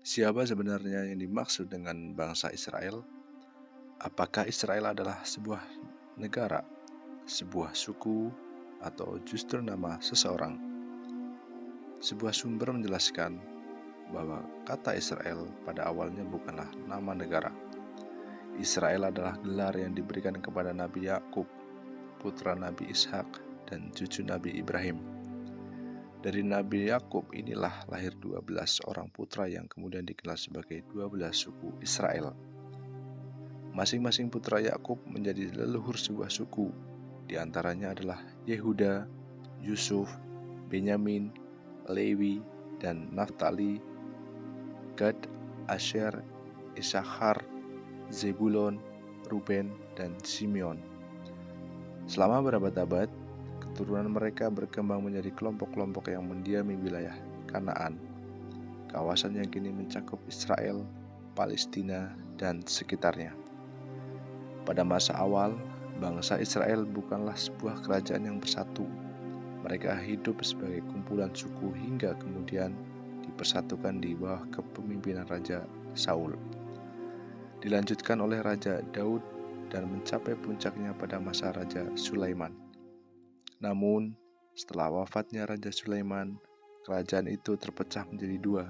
Siapa sebenarnya yang dimaksud dengan bangsa Israel? Apakah Israel adalah sebuah negara, sebuah suku, atau justru nama seseorang? Sebuah sumber menjelaskan bahwa kata Israel pada awalnya bukanlah nama negara. Israel adalah gelar yang diberikan kepada Nabi Yakub, putra Nabi Ishak, dan cucu Nabi Ibrahim. Dari Nabi Yakub inilah lahir 12 orang putra yang kemudian dikenal sebagai 12 suku Israel. Masing-masing putra Yakub menjadi leluhur sebuah suku. Di antaranya adalah Yehuda, Yusuf, Benyamin, Lewi, dan Naftali, Gad, Asher, Issakhar, Zebulon, Ruben, dan Simeon. Selama berabad-abad, keturunan mereka berkembang menjadi kelompok-kelompok yang mendiami wilayah Kanaan, kawasan yang kini mencakup Israel, Palestina, dan sekitarnya. Pada masa awal, bangsa Israel bukanlah sebuah kerajaan yang bersatu. Mereka hidup sebagai kumpulan suku hingga kemudian dipersatukan di bawah kepemimpinan Raja Saul. Dilanjutkan oleh Raja Daud dan mencapai puncaknya pada masa Raja Sulaiman. Namun, setelah wafatnya Raja Sulaiman, kerajaan itu terpecah menjadi dua.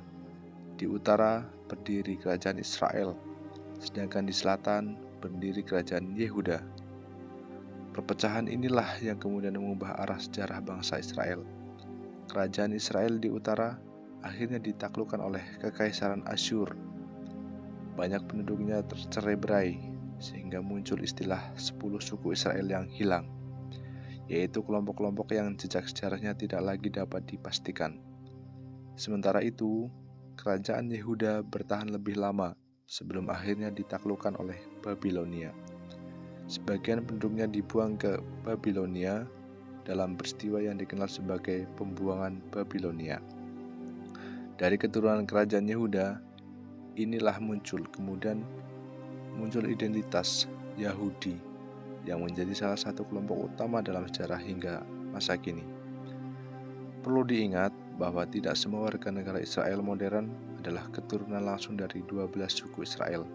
Di utara berdiri kerajaan Israel, sedangkan di selatan berdiri kerajaan Yehuda. Perpecahan inilah yang kemudian mengubah arah sejarah bangsa Israel. Kerajaan Israel di utara akhirnya ditaklukkan oleh Kekaisaran Asyur. Banyak penduduknya tercerai-berai, sehingga muncul istilah 10 suku Israel yang hilang, yaitu kelompok-kelompok yang jejak sejarahnya tidak lagi dapat dipastikan. Sementara itu, kerajaan Yehuda bertahan lebih lama sebelum akhirnya ditaklukkan oleh Babilonia. Sebagian penduduknya dibuang ke Babilonia dalam peristiwa yang dikenal sebagai pembuangan Babilonia. Dari keturunan kerajaan Yehuda, inilah kemudian muncul identitas Yahudi yang menjadi salah satu kelompok utama dalam sejarah hingga masa kini. Perlu diingat bahwa tidak semua warga negara Israel modern adalah keturunan langsung dari 12 suku Israel.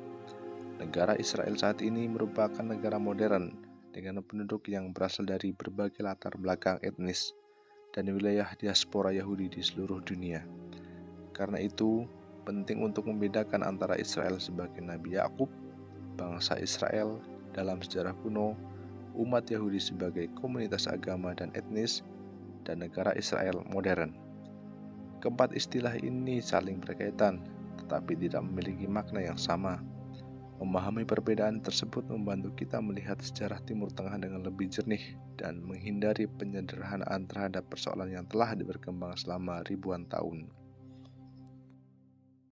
Negara Israel saat ini merupakan negara modern dengan penduduk yang berasal dari berbagai latar belakang etnis dan wilayah diaspora Yahudi di seluruh dunia. Karena itu, penting untuk membedakan antara Israel sebagai Nabi Yakub, bangsa Israel dalam sejarah kuno, umat Yahudi sebagai komunitas agama dan etnis, dan negara Israel modern. Keempat istilah ini saling berkaitan, tetapi tidak memiliki makna yang sama. Memahami perbedaan tersebut membantu kita melihat sejarah Timur Tengah dengan lebih jernih dan menghindari penyederhanaan terhadap persoalan yang telah berkembang selama ribuan tahun.